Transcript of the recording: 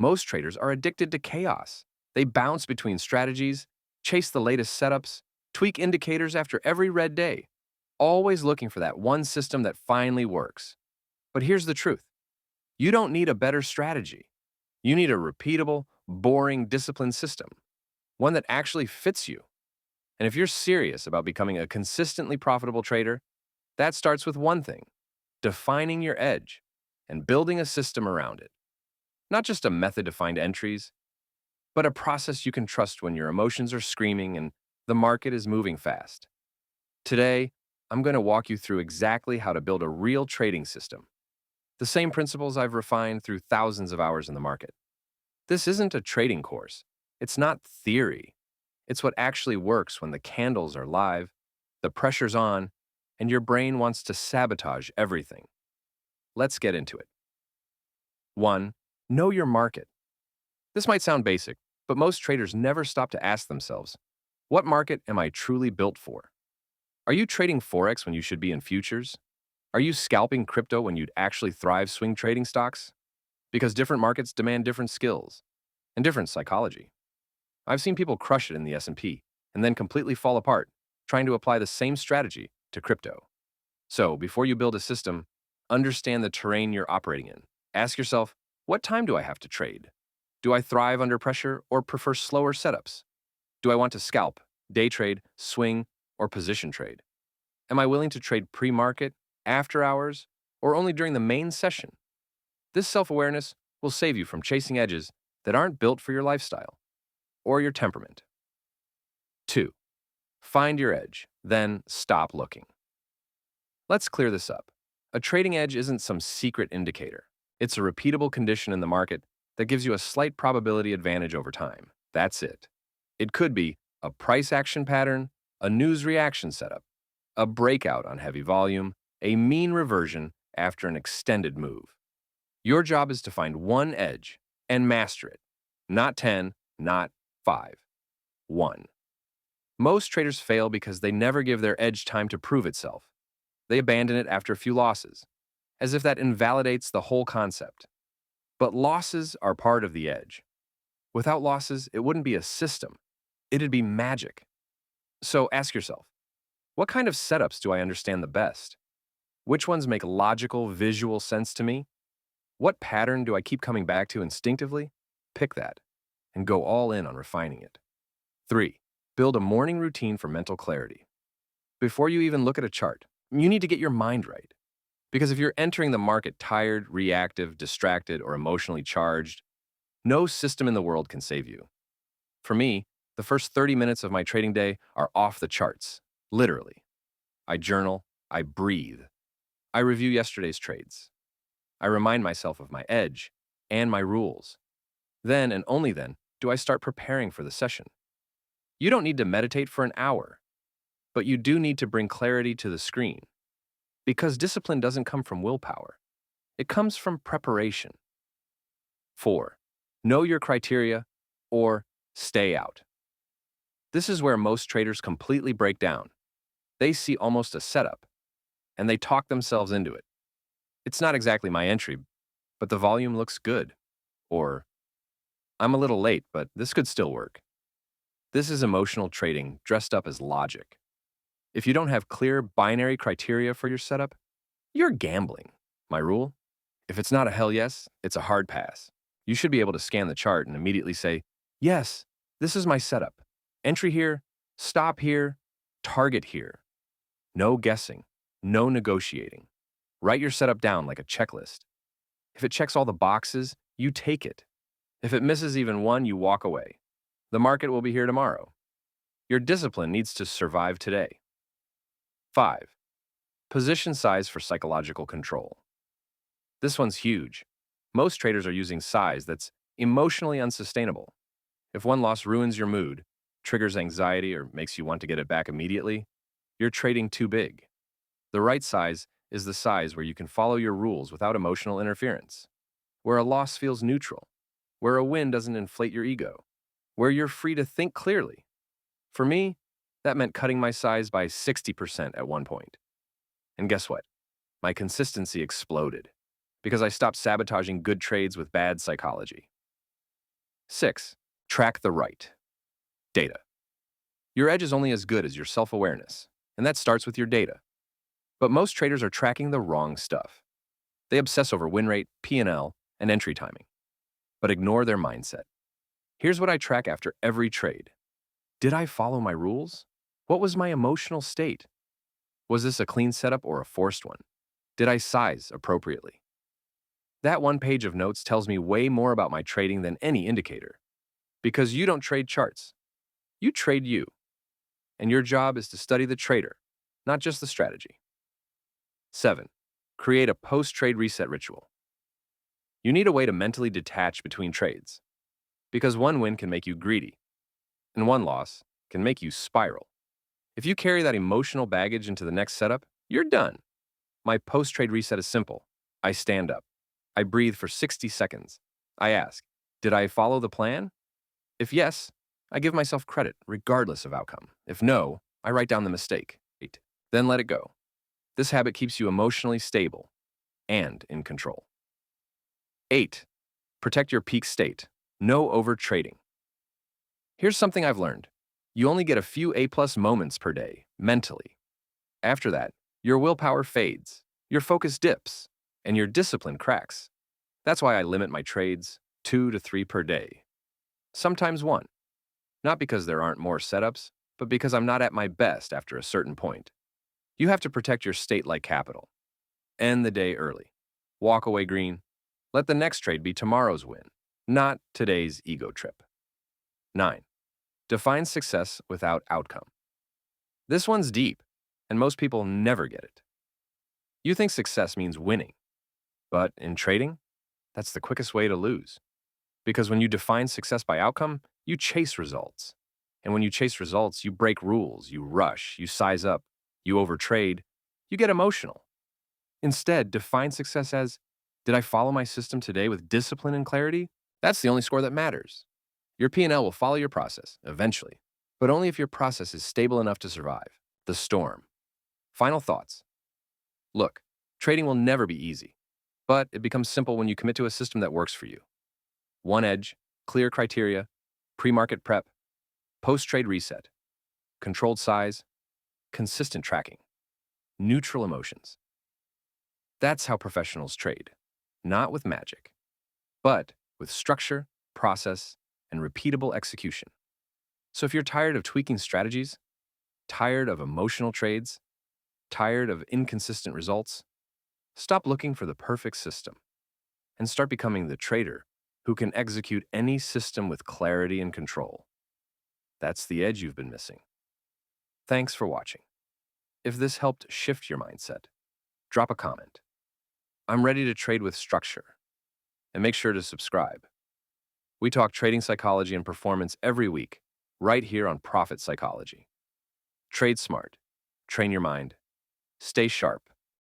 Most traders are addicted to chaos. They bounce between strategies, chase the latest setups, tweak indicators after every red day, always looking for that one system that finally works. But here's the truth. You don't need a better strategy. You need a repeatable, boring, disciplined system, one that actually fits you. And if you're serious about becoming a consistently profitable trader, that starts with one thing: defining your edge and building a system around it. Not just a method to find entries, but a process you can trust when your emotions are screaming and the market is moving fast. Today, I'm going to walk you through exactly how to build a real trading system, the same principles I've refined through thousands of hours in the market. This isn't a trading course. It's not theory. It's what actually works when the candles are live, the pressure's on, and your brain wants to sabotage everything. Let's get into it. 1. Know your market. This might sound basic, but most traders never stop to ask themselves, what market am I truly built for? Are you trading Forex when you should be in futures? Are you scalping crypto when you'd actually thrive swing trading stocks? Because different markets demand different skills and different psychology. I've seen people crush it in the S&P and then completely fall apart trying to apply the same strategy to crypto. So, before you build a system, understand the terrain you're operating in. Ask yourself, what time do I have to trade? Do I thrive under pressure or prefer slower setups? Do I want to scalp, day trade, swing, or position trade? Am I willing to trade pre-market, after hours, or only during the main session? This self-awareness will save you from chasing edges that aren't built for your lifestyle or your temperament. 2. Find your edge, then stop looking. Let's clear this up. A trading edge isn't some secret indicator. It's a repeatable condition in the market that gives you a slight probability advantage over time. That's it. It could be a price action pattern, a news reaction setup, a breakout on heavy volume, a mean reversion after an extended move. Your job is to find one edge and master it. Not 10, not 5. 1. Most traders fail because they never give their edge time to prove itself. They abandon it after a few losses, as if that invalidates the whole concept. But losses are part of the edge. Without losses, it wouldn't be a system. It'd be magic. So ask yourself, what kind of setups do I understand the best? Which ones make logical, visual sense to me? What pattern do I keep coming back to instinctively? Pick that and go all in on refining it. 3. Build a morning routine for mental clarity. Before you even look at a chart, you need to get your mind right. Because if you're entering the market tired, reactive, distracted, or emotionally charged, no system in the world can save you. For me, the first 30 minutes of my trading day are off the charts, literally. I journal, I breathe, I review yesterday's trades. I remind myself of my edge and my rules. Then, and only then, do I start preparing for the session. You don't need to meditate for an hour, but you do need to bring clarity to the screen. Because discipline doesn't come from willpower. It comes from preparation. 4. Know your criteria or stay out. This is where most traders completely break down. They see almost a setup, and they talk themselves into it. It's not exactly my entry, but the volume looks good. Or, I'm a little late, but this could still work. This is emotional trading dressed up as logic. If you don't have clear binary criteria for your setup, you're gambling. My rule? If it's not a hell yes, it's a hard pass. You should be able to scan the chart and immediately say, yes, this is my setup. Entry here, stop here, target here. No guessing, no negotiating. Write your setup down like a checklist. If it checks all the boxes, you take it. If it misses even one, you walk away. The market will be here tomorrow. Your discipline needs to survive today. 5. Position size for psychological control. This one's huge. Most traders are using size that's emotionally unsustainable. If one loss ruins your mood, triggers anxiety, or makes you want to get it back immediately, you're trading too big. The right size is the size where you can follow your rules without emotional interference, where a loss feels neutral, where a win doesn't inflate your ego, where you're free to think clearly. For me, that meant cutting my size by 60% at one point. And guess what? My consistency exploded because I stopped sabotaging good trades with bad psychology. 6. Track the right data. Your edge is only as good as your self-awareness, and that starts with your data. But most traders are tracking the wrong stuff. They obsess over win rate, P&L, and entry timing, but ignore their mindset. Here's what I track after every trade. Did I follow my rules? What was my emotional state? Was this a clean setup or a forced one? Did I size appropriately? That one page of notes tells me way more about my trading than any indicator. Because you don't trade charts. You trade you. And your job is to study the trader, not just the strategy. 7. Create a post-trade reset ritual. You need a way to mentally detach between trades. Because one win can make you greedy, and one loss can make you spiral. If you carry that emotional baggage into the next setup, you're done. My post-trade reset is simple. I stand up. I breathe for 60 seconds. I ask, did I follow the plan? If yes, I give myself credit, regardless of outcome. If no, I write down the mistake. 8. Then let it go. This habit keeps you emotionally stable and in control. 8. Protect your peak state. No overtrading. Here's something I've learned. You only get a few A-plus moments per day, mentally. After that, your willpower fades, your focus dips, and your discipline cracks. That's why I limit my trades 2 to 3 per day. Sometimes 1. Not because there aren't more setups, but because I'm not at my best after a certain point. You have to protect your state like capital. End the day early. Walk away green. Let the next trade be tomorrow's win, not today's ego trip. 9. Define success without outcome. This one's deep, and most people never get it. You think success means winning, but in trading, that's the quickest way to lose. Because when you define success by outcome, you chase results. And when you chase results, you break rules, you rush, you size up, you overtrade, you get emotional. Instead, define success as, did I follow my system today with discipline and clarity? That's the only score that matters. Your P&L will follow your process, eventually, but only if your process is stable enough to survive the storm. Final thoughts. Look, trading will never be easy, but it becomes simple when you commit to a system that works for you. One edge, clear criteria, pre-market prep, post-trade reset, controlled size, consistent tracking, neutral emotions. That's how professionals trade, not with magic, but with structure, process, and repeatable execution. So if you're tired of tweaking strategies, tired of emotional trades, tired of inconsistent results, stop looking for the perfect system and start becoming the trader who can execute any system with clarity and control. That's the edge you've been missing. Thanks for watching. If this helped shift your mindset, drop a comment. I'm ready to trade with structure. And make sure to subscribe. We talk trading psychology and performance every week, right here on Profit Psychology. Trade smart, train your mind, stay sharp,